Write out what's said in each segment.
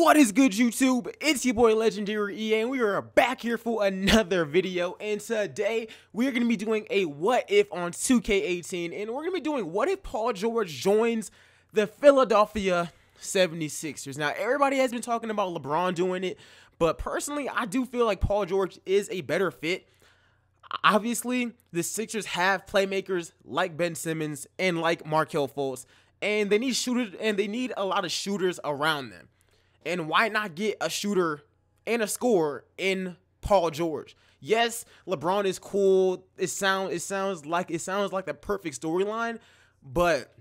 What is good, YouTube? It's your boy LegendaryEA, and we are back here for another video. And today we are going to be doing a what if on 2K18, and we're going to be doing what if Paul George joins the Philadelphia 76ers. Now, everybody has been talking about LeBron doing it, but personally, I do feel like Paul George is a better fit. Obviously, the Sixers have playmakers like Ben Simmons and like Markelle Fultz, and they need shooters, and they need a lot of shooters around them. And why not get a shooter and a scorer in Paul George? Yes, LeBron is cool. It sounds like the perfect storyline, but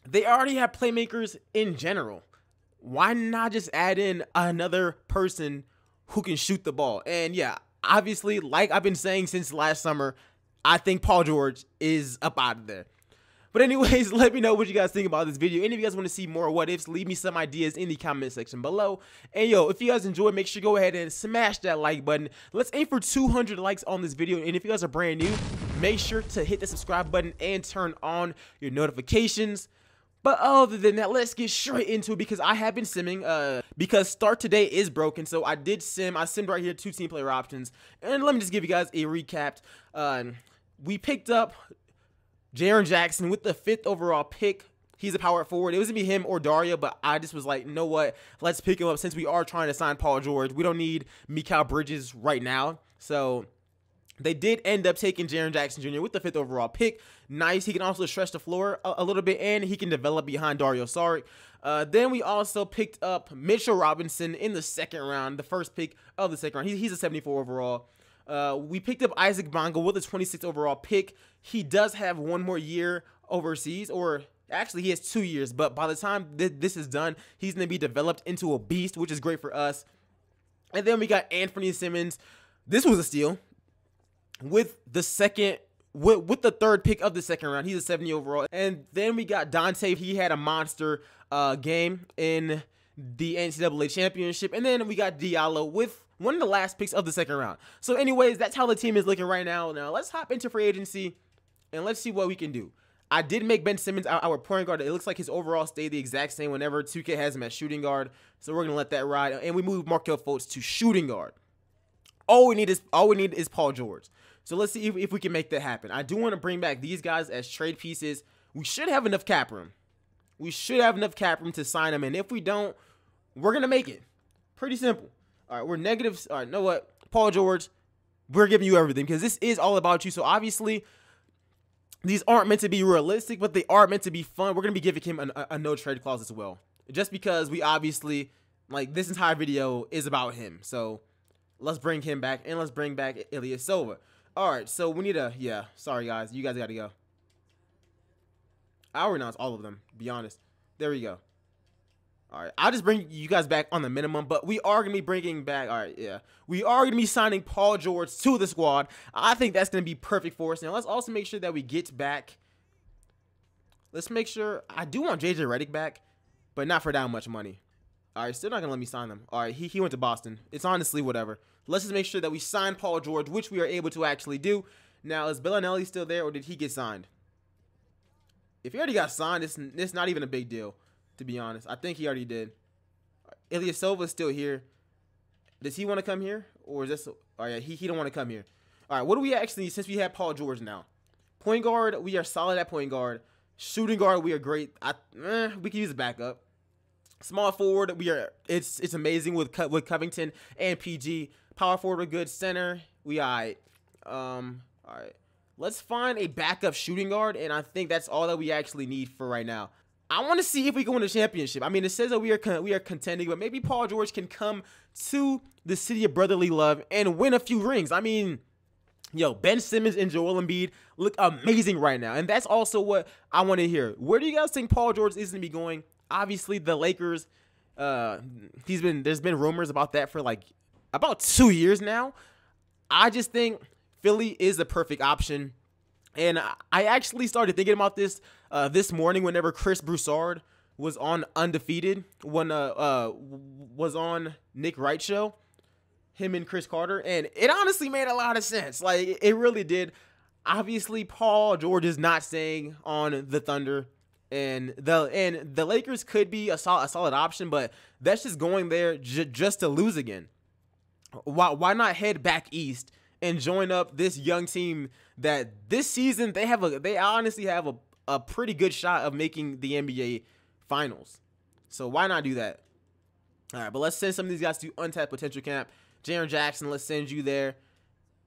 they already have playmakers in general. Why not just add in another person who can shoot the ball? And yeah, obviously, like I've been saying since last summer, I think Paul George is up out of there. But anyways, let me know what you guys think about this video. And if you guys want to see more what ifs, leave me some ideas in the comment section below. And yo, if you guys enjoyed, make sure you go ahead and smash that like button. Let's aim for 200 likes on this video. And if you guys are brand new, make sure to hit the subscribe button and turn on your notifications. But other than that, let's get straight into it because I have been simming because start today is broken. So I did sim. I simmed right here 2 team player options. And let me just give you guys a recap. We picked up Jaren Jackson with the 5th overall pick. He's a power forward. It was going to be him or Dario, but I just was like, you know what? Let's pick him up since we are trying to sign Paul George. We don't need Mikal Bridges right now. So they did end up taking Jaren Jackson Jr. with the 5th overall pick. Nice. He can also stretch the floor a little bit, and he can develop behind Dario Saric. Then we also picked up Mitchell Robinson in the 2nd round, the 1st pick of the 2nd round. He's a 74 overall. We picked up Isaac Bonga with a 26th overall pick. He does have 1 more year overseas, or actually he has 2 years, but by the time this is done, he's going to be developed into a beast, which is great for us. And then we got Anthony Simmons. This was a steal with the 3rd pick of the 2nd round. He's a 70 overall. And then we got Dante. He had a monster game in the NCAA championship. And then we got Diallo with one of the last picks of the 2nd round. So anyways, that's how the team is looking right now. Now let's hop into free agency and let's see what we can do. I did make Ben Simmons our point guard. It looks like his overall stayed the exact same whenever 2K has him at shooting guard. So we're going to let that ride. And we move Markelle Fultz to shooting guard. All we need is Paul George. So let's see if we can make that happen. I do want to bring back these guys as trade pieces. We should have enough cap room. We should have enough cap room to sign them. And if we don't, we're going to make it. Pretty simple. All right, we're negatives. All right, know what? Paul George, we're giving you everything because this is all about you. So obviously, these aren't meant to be realistic, but they are meant to be fun. We're going to be giving him a no trade clause as well. Just because we obviously, like, this entire video is about him. So let's bring him back, and let's bring back Ilyasova. All right, so we need a, yeah, sorry, guys. You guys got to go. I'll renounce all of them, to be honest. There we go. All right, I'll just bring you guys back on the minimum, but we are going to be bringing back, all right, yeah. We are going to be signing Paul George to the squad. I think that's going to be perfect for us. Now, let's also make sure that we get back. Let's make sure, I do want JJ Redick back, but not for that much money. All right, still not going to let me sign them. All right, he went to Boston. It's honestly whatever. Let's just make sure that we sign Paul George, which we are able to actually do. Now, is Bellinelli still there, or did he get signed? If he already got signed, it's not even a big deal. To be honest, I think he already did. Ilyasova is still here. Does he want to come here? Or is this... Oh, yeah, he don't want to come here. All right, what do we actually need since we have Paul George now? Point guard, we are solid at point guard. Shooting guard, we are great. We can use a backup. Small forward, it's amazing with Covington and PG. Power forward, we're good. Center, we all right. All right. Let's find a backup shooting guard, and I think that's all that we actually need for right now. I want to see if we can win a championship. I mean, it says that we are contending, but maybe Paul George can come to the city of brotherly love and win a few rings. I mean, yo, Ben Simmons and Joel Embiid look amazing right now, and that's also what I want to hear. Where do you guys think Paul George is going to be going? Obviously, the Lakers. There's been rumors about that for like about 2 years now. I just think Philly is the perfect option. And I actually started thinking about this this morning whenever Chris Broussard was on Undefeated, when was on Nick Wright's show, him and Chris Carter, and it honestly made a lot of sense. Like, it really did. Obviously, Paul George is not staying on the Thunder. And the Lakers could be a solid option, but that's just going there just to lose again. Why not head back east and join up this young team that this season they honestly have a pretty good shot of making the NBA Finals. So why not do that? All right, but let's send some of these guys to Untapped Potential Camp. Jaren Jackson, let's send you there.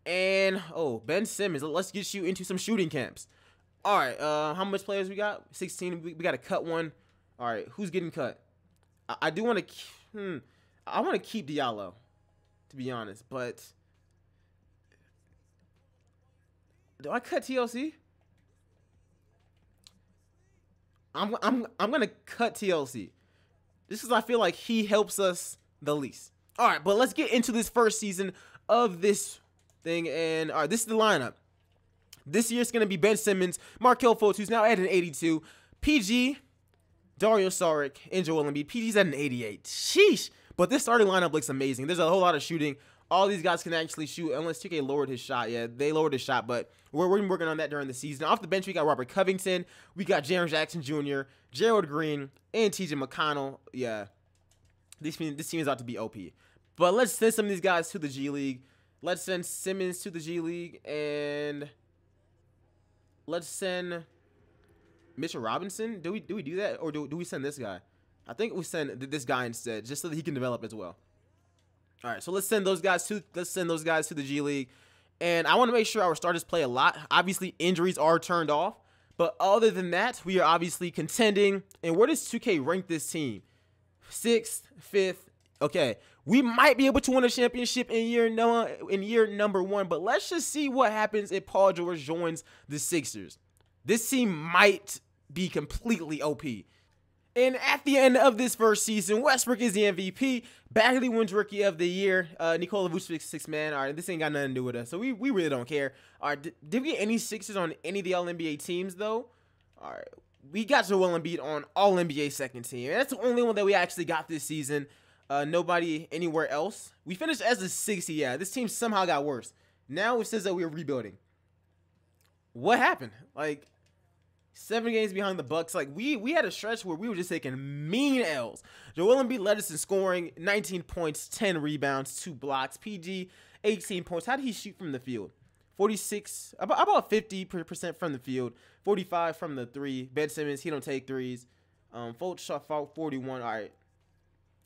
And, Ben Simmons, let's get you into some shooting camps. All right, how much players we got? 16. We got to cut one. All right, who's getting cut? I do want to I want to keep Diallo, to be honest, but do I cut TLC? I'm going to cut TLC. Just because I feel like he helps us the least. All right, but let's get into this first season of this thing. And all right, this is the lineup. This year it's going to be Ben Simmons, Markelle Fultz, who's now at an 82, PG, Dario Saric, and Joel Embiid. PG's at an 88. Sheesh. But this starting lineup looks amazing. There's a whole lot of shooting. All these guys can actually shoot, unless 2K lowered his shot. Yeah, they lowered his shot, but we're working on that during the season. Off the bench, we got Robert Covington. We got Jaren Jackson Jr., Gerald Green, and TJ McConnell. Yeah, this team is out to be OP. But let's send some of these guys to the G League. Let's send Simmons to the G League, and let's send Mitchell Robinson. Do we do that, or do we send this guy? I think we send this guy instead, just so that he can develop as well. All right, so let's send those guys to the G League, and I want to make sure our starters play a lot. Obviously, injuries are turned off, but other than that, we are obviously contending. And where does 2K rank this team? 6th, 5th. Okay, we might be able to win a championship in year number 1, but let's just see what happens if Paul George joins the Sixers. This team might be completely OP. And at the end of this first season, Westbrook is the MVP. Bagley wins Rookie of the Year. Nikola Vucevic, 6th man. All right, this ain't got nothing to do with us, so we really don't care. All right, did we get any Sixers on any of the All-NBA teams, though? All right, we got Joel Embiid on All-NBA second team. And that's the only one that we actually got this season. Nobody anywhere else. We finished as a 60. Yeah, this team somehow got worse. Now it says that we're rebuilding. What happened? Like, 7 games behind the Bucks. Like, we had a stretch where we were just taking mean L's. Joel Embiid led us in scoring, 19 points, 10 rebounds, 2 blocks. PG, 18 points. How did he shoot from the field? 46, about 50% from the field, 45 from the 3. Ben Simmons, he don't take threes. Fultz shot 41. All right.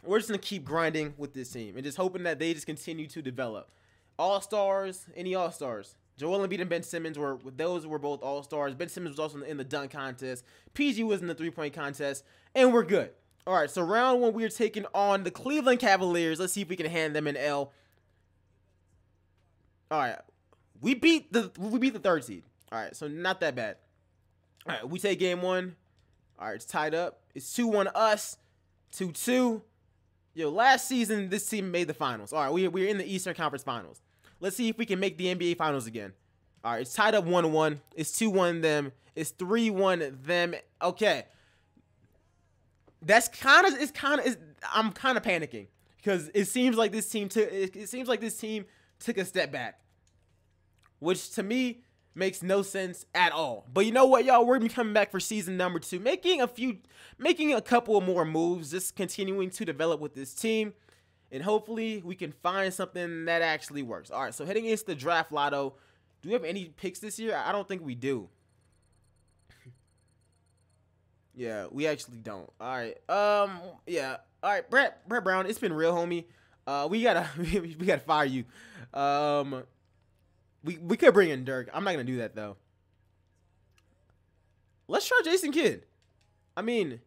We're just going to keep grinding with this team and just hoping that they just continue to develop. All-stars, any all-stars? Joel Embiid and Ben Simmons were both all-stars. Ben Simmons was also in the dunk contest. PG was in the three-point contest, and we're good. All right, so round 1, we are taking on the Cleveland Cavaliers. Let's see if we can hand them an L. All right, we beat the 3rd seed. All right, so not that bad. All right, we take game 1. All right, it's tied up. It's 2-1 us, 2-2. Yo, last season this team made the finals. All right, we're in the Eastern Conference Finals. Let's see if we can make the NBA Finals again. All right, it's tied up 1-1. It's 2-1 them. It's 3-1 them. Okay. I'm kind of panicking because it seems like this team took a step back, which to me makes no sense at all. But you know what, y'all? We're gonna be coming back for season number 2, making a couple more moves, just continuing to develop with this team. And hopefully we can find something that actually works. All right, so heading into the draft lotto, do we have any picks this year? I don't think we do. Yeah, we actually don't. All right. Yeah. All right, Brett Brown, it's been real, homie. We gotta fire you. We could bring in Dirk. I'm not gonna do that though. Let's try Jason Kidd. I mean,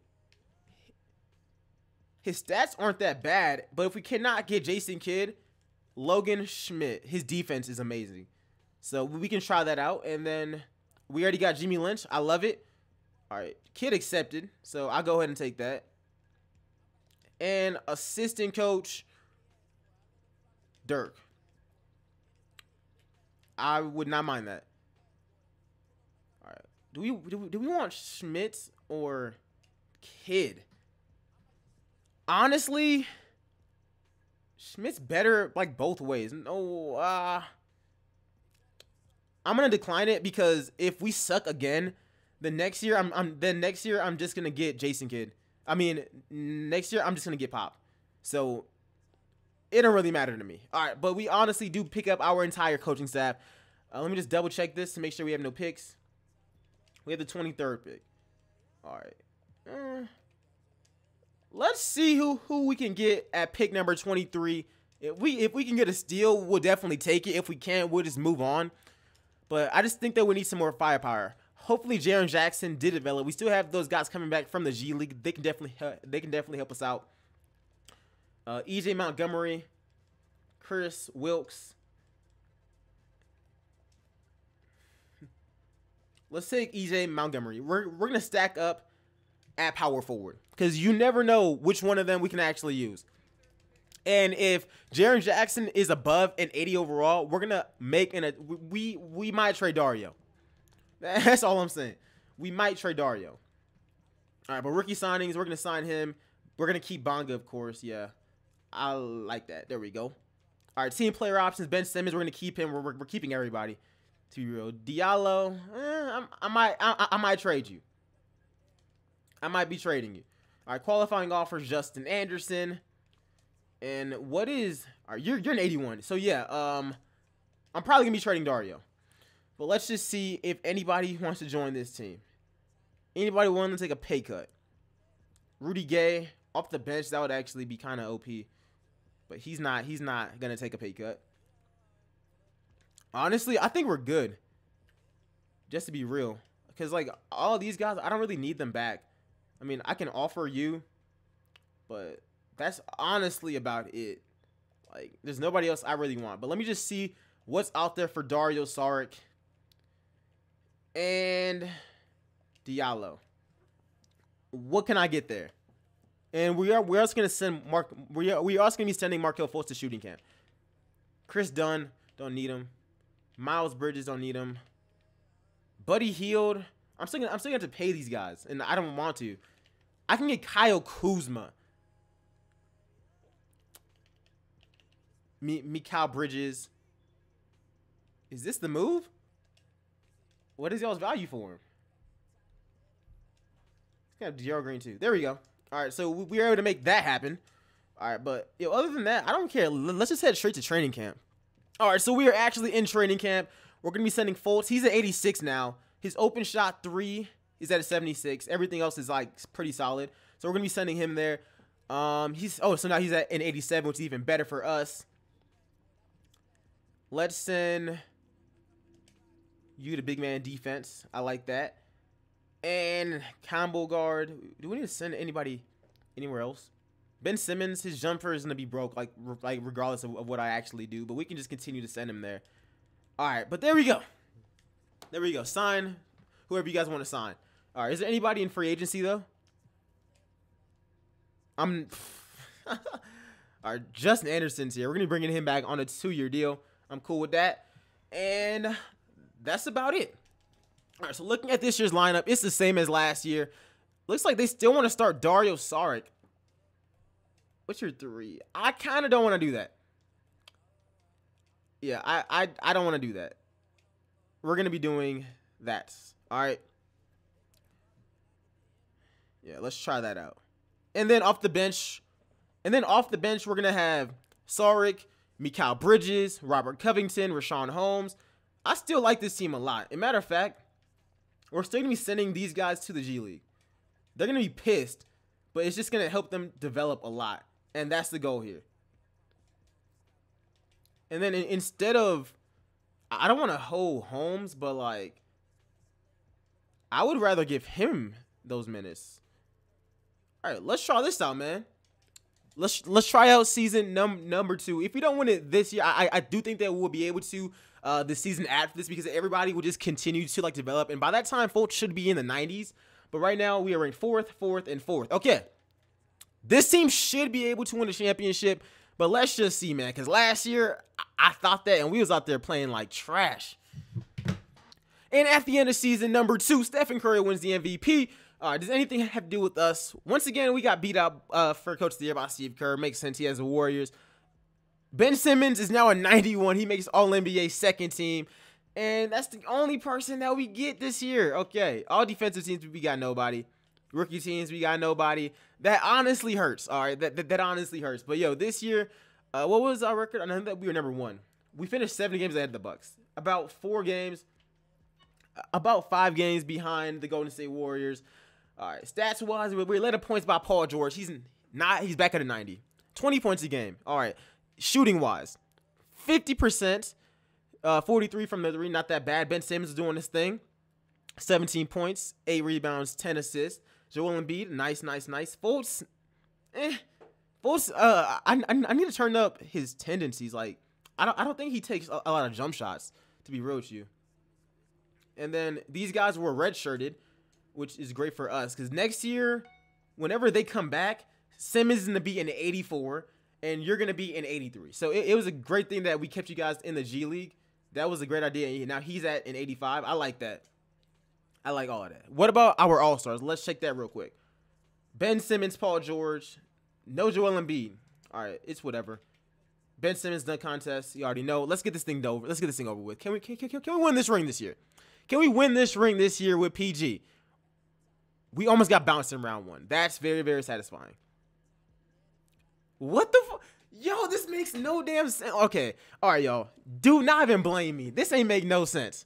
his stats aren't that bad, but if we cannot get Jason Kidd, Logan Schmidt, his defense is amazing. So we can try that out. And then we already got Jimmy Lynch. I love it. All right, Kidd accepted. So I'll go ahead and take that. And assistant coach, Dirk. I would not mind that. All right, do we want Schmidt or Kidd? Honestly, Schmidt's better like both ways. No, I'm gonna decline it because if we suck again, Then next year, I'm just gonna get Jason Kidd. I mean, next year I'm just gonna get Pop. So it don't really matter to me. All right, but we honestly do pick up our entire coaching staff. Let me just double check this to make sure we have no picks. We have the 23rd pick. All right. Let's see who we can get at pick number 23. If we can get a steal, we'll definitely take it. If we can't, we'll just move on. But I just think that we need some more firepower. Hopefully, Jaren Jackson did develop. We still have those guys coming back from the G League. They can definitely help us out. EJ Montgomery, Chris Wilkes. Let's take EJ Montgomery. We're gonna stack up at power forward because you never know which one of them we can actually use. And if Jaren Jackson is above an 80 overall, we're gonna make we might trade Dario. That's all I'm saying. We might trade Dario. All right, but rookie signings, we're gonna sign him. We're gonna keep Bonga, of course. Yeah, I like that. There we go. All right, team player options. Ben Simmons, we're gonna keep him. We're keeping everybody. To be real, Diallo, I might trade you. I might be trading you. All right, qualifying offers, Justin Anderson. And what is... All right, you're an 81. So, yeah, I'm probably going to be trading Dario. But let's just see if anybody wants to join this team. Anybody willing to take a pay cut? Rudy Gay, off the bench, that would actually be kind of OP. But he's not going to take a pay cut. Honestly, I think we're good. Just to be real. Because, like, all of these guys, I don't really need them back. I mean, I can offer you, but that's honestly about it. Like, there's nobody else I really want. But let me just see what's out there for Dario Saric and Diallo. What can I get there? And we're also gonna send we also gonna be sending Markelle Fultz to shooting camp. Chris Dunn, don't need him. Miles Bridges, don't need him. Buddy Hield, I'm still gonna have to pay these guys, and I don't want to. I can get Kyle Kuzma. Mikal Bridges. Is this the move? What is y'all's value for him? He's got Gerald Green too. There we go. All right, so we were able to make that happen. All right, but other than that, I don't care. Let's just head straight to training camp. All right, so we are actually in training camp. We're going to be sending Fultz. He's at 86 now. His open shot 3 is at a 76. Everything else is, like, pretty solid. So we're going to be sending him there. So now he's at an 87, which is even better for us. Let's send you to big man defense. I like that. And combo guard. Do we need to send anybody anywhere else? Ben Simmons, his jumper is going to be broke, like regardless of what I actually do. But we can just continue to send him there. All right, but there we go. There we go. Sign whoever you guys want to sign. All right, is there anybody in free agency, though? All right, Justin Anderson's here. We're going to be bringing him back on a 2-year deal. I'm cool with that. And that's about it. All right, so looking at this year's lineup, it's the same as last year. Looks like they still want to start Dario Saric. What's your 3? I kind of don't want to do that. Yeah, I don't want to do that. We're going to be doing that. All right. Yeah, let's try that out. And then off the bench, we're going to have Saric, Mikal Bridges, Robert Covington, Rashawn Holmes. I still like this team a lot. As a matter of fact, we're still going to be sending these guys to the G League. They're going to be pissed, but it's just going to help them develop a lot. And that's the goal here. And then instead of, I don't want to hold Holmes, but like, I would rather give him those minutes. All right, let's try this out, man. Let's try out season number 2. If we don't win it this year, I do think that we'll be able to the season after this, because everybody will just continue to like develop. And by that time, Fultz should be in the 90s. But right now, we are ranked 4th, and 4th. Okay. This team should be able to win the championship, but let's just see, man, because last year, I thought that, and we was out there playing like trash. And at the end of season number 2, Stephen Curry wins the MVP. Does anything have to do with us? Once again, we got beat up for Coach of the Year by Steve Kerr. Makes sense. He has the Warriors. Ben Simmons is now a 91. He makes All-NBA second team. And that's the only person that we get this year. Okay, all defensive teams, we got nobody. Rookie teams, we got nobody. That honestly hurts. All right, that honestly hurts. But yo, this year, what was our record? I know that we were number 1. We finished 7 games ahead of the Bucks. About 5 games behind the Golden State Warriors. All right, stats wise, we led in points by Paul George. He's back at a 90. 20 points a game. All right, shooting wise, 50%. 43 from the 3, not that bad. Ben Simmons is doing his thing. 17 points, 8 rebounds, 10 assists. Joel Embiid, nice. Fultz, Fultz, I need to turn up his tendencies. Like, I don't think he takes a lot of jump shots, to be real with you. And then these guys were redshirted, which is great for us, because next year, whenever they come back, Simmons is going to be in 84, and you're going to be in 83. So it was a great thing that we kept you guys in the G League. That was a great idea. Now he's at an 85. I like that. I like all of that. What about our All-Stars? Let's check that real quick. Ben Simmons, Paul George. No Joel Embiid. All right, it's whatever. Ben Simmons dunk contest. You already know. Let's get this thing over. Let's get this thing over with. Can we win this ring this year? Can we win this ring this year with PG? We almost got bounced in round 1. That's very, very satisfying. What the fuck? Yo, this makes no damn sense. Okay. All right, y'all. Do not even blame me. This ain't make no sense.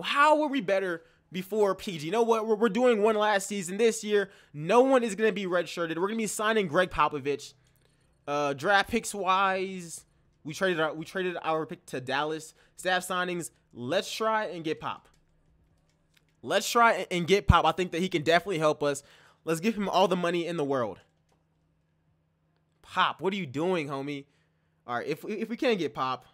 How were we better before PG? You know what? We're doing one last season this year. No one is going to be redshirted. We're going to be signing Greg Popovich. Draft picks wise, we traded our pick to Dallas. Staff signings, let's try and get Pop. Let's try and get Pop. I think that he can definitely help us. Let's give him all the money in the world. Pop, what are you doing, homie? All right, if we can't get Pop,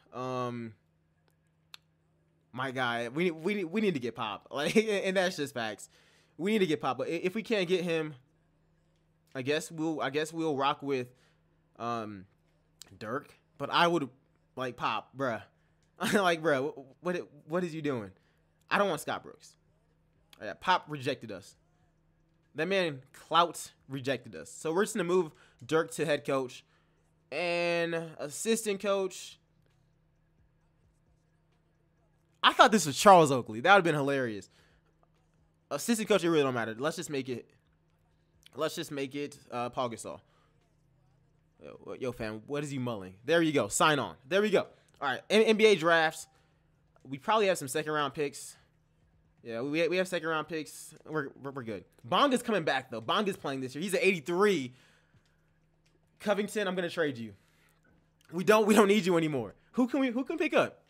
my guy, we need to get Pop. Like, and that's just facts. We need to get Pop. But if we can't get him, I guess we'll rock with Dirk. But I would like Pop, bruh. Like, bruh, what is you doing? I don't want Scott Brooks. Yeah, Pop rejected us. That man Clout rejected us. So we're just gonna move Dirk to head coach and assistant coach. I thought this was Charles Oakley. That would have been hilarious. Assistant coach, it really don't matter. Let's just make it Paul Gasol. Yo, fam, what is you mulling? There you go. Sign on. There we go. All right, NBA drafts. We probably have some second-round picks. Yeah, we have second-round picks. We're good. Bonga's coming back, though. Bonga's playing this year. He's at 83. Covington, I'm going to trade you. We don't need you anymore. Who can pick up?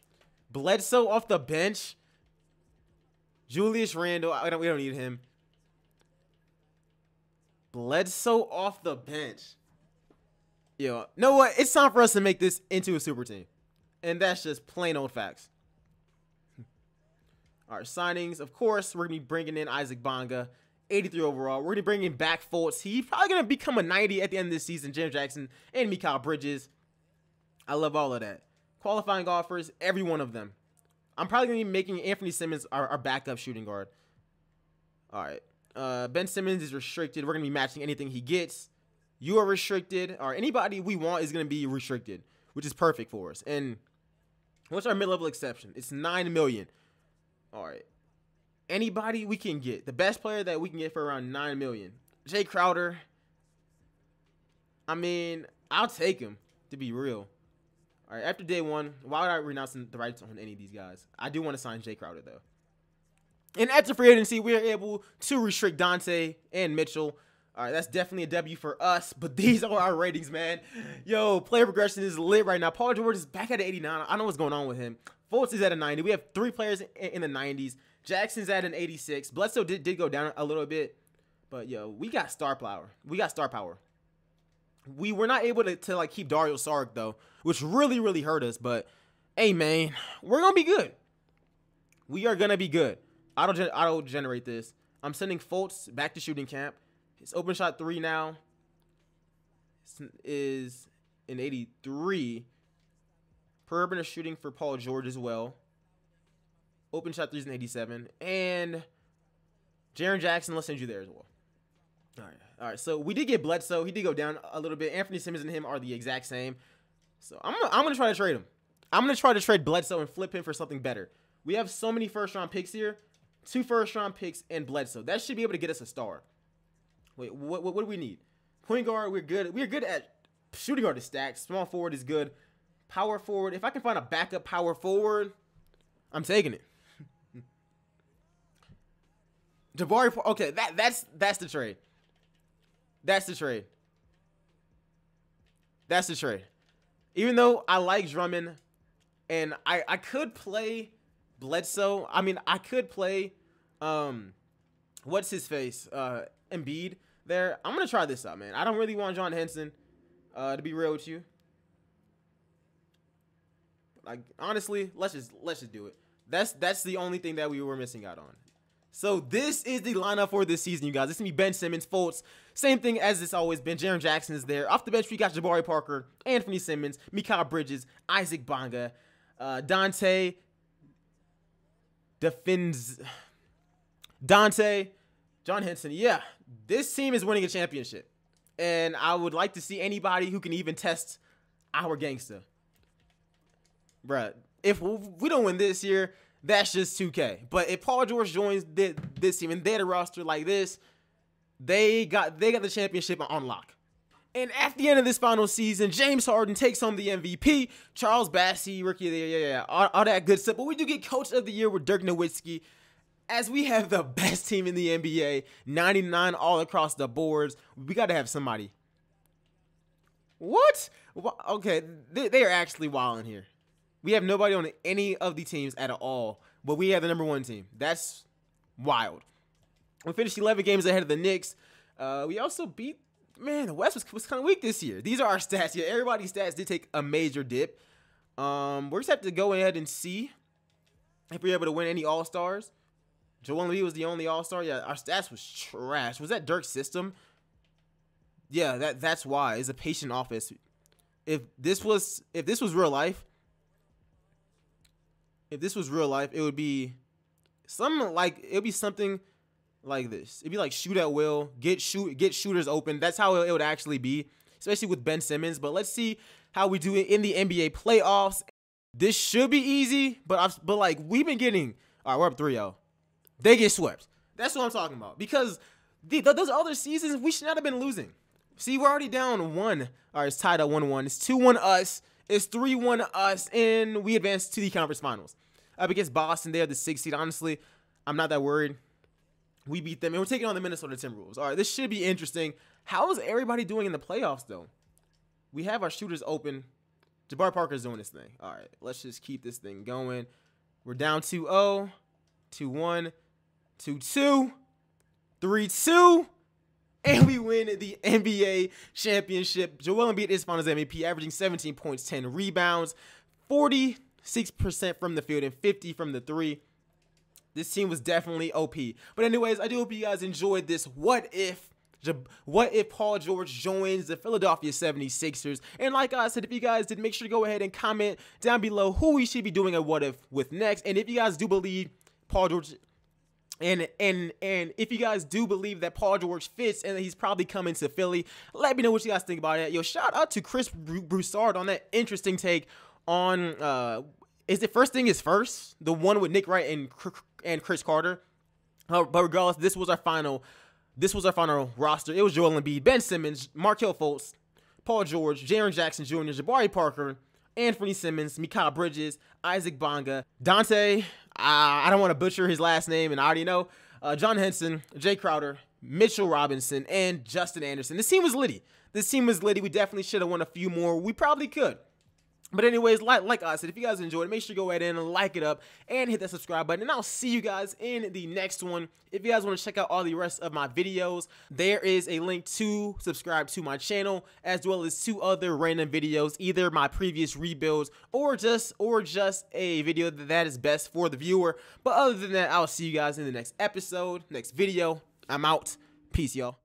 Bledsoe off the bench. Julius Randle, we don't need him. Bledsoe off the bench. Yo, know what? It's time for us to make this into a super team. And that's just plain old facts. All right, signings. Of course, we're going to be bringing in Isaac Bonga, 83 overall. We're going to be bringing back Fultz. He's probably going to become a 90 at the end of this season. James Jackson and Mikal Bridges. I love all of that. Qualifying offers, every one of them. I'm probably going to be making Anthony Simmons our backup shooting guard. All right. Ben Simmons is restricted. We're going to be matching anything he gets. You are restricted. Or anybody we want is going to be restricted, which is perfect for us. And what's our mid-level exception? It's $9 million. All right. Anybody we can get. The best player that we can get for around $9 million. Jay Crowder. I mean, I'll take him, to be real. All right, after day one, why would I renounce the rights on any of these guys? I do want to sign Jay Crowder, though. And after free agency, we are able to restrict Dante and Mitchell. All right, that's definitely a W for us, but these are our ratings, man. Yo, player progression is lit right now. Paul George is back at an 89. I know what's going on with him. Fultz is at a 90. We have 3 players in the 90s. Jackson's at an 86. Bledsoe did go down a little bit, but, yo, we got star power. We got star power. We were not able to like keep Dario Saric, though, which really, really hurt us. But, hey, man, we're going to be good. We are going to be good. Auto-generate this. I'm sending Fultz back to shooting camp. His open shot 3 now is an 83. Perimeter shooting for Paul George as well. Open shot 3 is an 87. And Jaren Jackson, let's send you there as well. All right. So we did get Bledsoe. He did go down a little bit. Anthony Simmons and him are the exact same. So I'm gonna try to trade him. I'm going to try to trade Bledsoe and flip him for something better. We have so many first-round picks here. 2 first-round picks and Bledsoe. That should be able to get us a star. Wait, what do we need? Point guard, we're good. We're good at shooting guard is stacked. Small forward is good. Power forward. If I can find a backup power forward, I'm taking it. Jabari, okay, that's the trade. That's the trade. That's the trade. Even though I like Drummond, and I could play Bledsoe. I mean, I could play, what's his face? Embiid there. I'm gonna try this out, man. I don't really want John Henson, to be real with you. Like, honestly, let's just do it. That's the only thing that we were missing out on. So this is the lineup for this season, you guys. This is gonna be Ben Simmons, Fultz. Same thing as it's always been. Jaren Jackson is there. Off the bench, we got Jabari Parker, Anthony Simmons, Markelle Bridges, Isaac Bonga, Dante, John Henson. Yeah, this team is winning a championship. And I would like to see anybody who can even test our gangster. Bruh, if we don't win this year, that's just 2K. But if Paul George joins this team and they had a roster like this, they got the championship on lock. And at the end of this final season, James Harden takes home the MVP. Charles Bassey, Rookie of the Year, all that good stuff. But we do get Coach of the Year with Dirk Nowitzki, as we have the best team in the NBA, 99 all across the boards. We got to have somebody. What? Okay, they are actually wilding here. We have nobody on any of the teams at all, but we have the #1 team. That's wild. We finished 11 games ahead of the Knicks. We also beat, man, the West was kind of weak this year. These are our stats. Yeah, everybody's stats did take a major dip. We're just have to go ahead and see if we're able to win any All-Stars. Joel Embiid was the only All-Star. Yeah, our stats was trash. Was that Dirk's system? Yeah, that's why. It's a patient office. If this was real life, it would be something like this. It'd be like shoot at will, get shooters open. That's how it would actually be, especially with Ben Simmons. But let's see how we do it in the NBA playoffs. This should be easy, but like we've been getting. All right, we're up 3-0. They get swept. That's what I'm talking about. Because those other seasons, we should not have been losing. See, we're already down 1. All right, it's tied at 1-1. It's 2-1 us. It's 3-1 us, and we advance to the conference finals. Up against Boston, they're the 6th seed. Honestly, I'm not that worried. We beat them, and we're taking on the Minnesota Timberwolves. All right, this should be interesting. How is everybody doing in the playoffs, though? We have our shooters open. Jabari Parker's doing this thing. All right, let's just keep this thing going. We're down 2-0, 2-1, 2-2, 3-2. And we win the NBA championship. Joel Embiid is finals MVP, averaging 17 points, 10 rebounds, 46% from the field, and 50 from the 3. This team was definitely OP. But anyways, I do hope you guys enjoyed this what if Paul George joins the Philadelphia 76ers. And like I said, if you guys did, make sure to go ahead and comment down below who we should be doing a what if with next. And if you guys do believe Paul George... And if you guys do believe that Paul George fits and that he's probably coming to Philly, let me know what you guys think about it. Yo, shout out to Chris Broussard on that interesting take on is it First Thing Is First, the one with Nick Wright and Chris Carter. But regardless, this was our final roster. It was Joel Embiid, Ben Simmons, Markelle Fultz, Paul George, Jaren Jackson Jr., Jabari Parker, Anthony Simmons, Markelle Bridges, Isaac Bonga, Dante. I don't want to butcher his last name, and I already know. John Henson, Jay Crowder, Mitchell Robinson, and Justin Anderson. This team was litty. We definitely should have won a few more. We probably could. But anyways, like I said, if you guys enjoyed it, make sure to go ahead and like it up and hit that subscribe button. And I'll see you guys in the next one. If you guys want to check out all the rest of my videos, there is a link to subscribe to my channel, as well as 2 other random videos, either my previous rebuilds or just a video that is best for the viewer. But other than that, I'll see you guys in the next episode, next video. I'm out. Peace, y'all.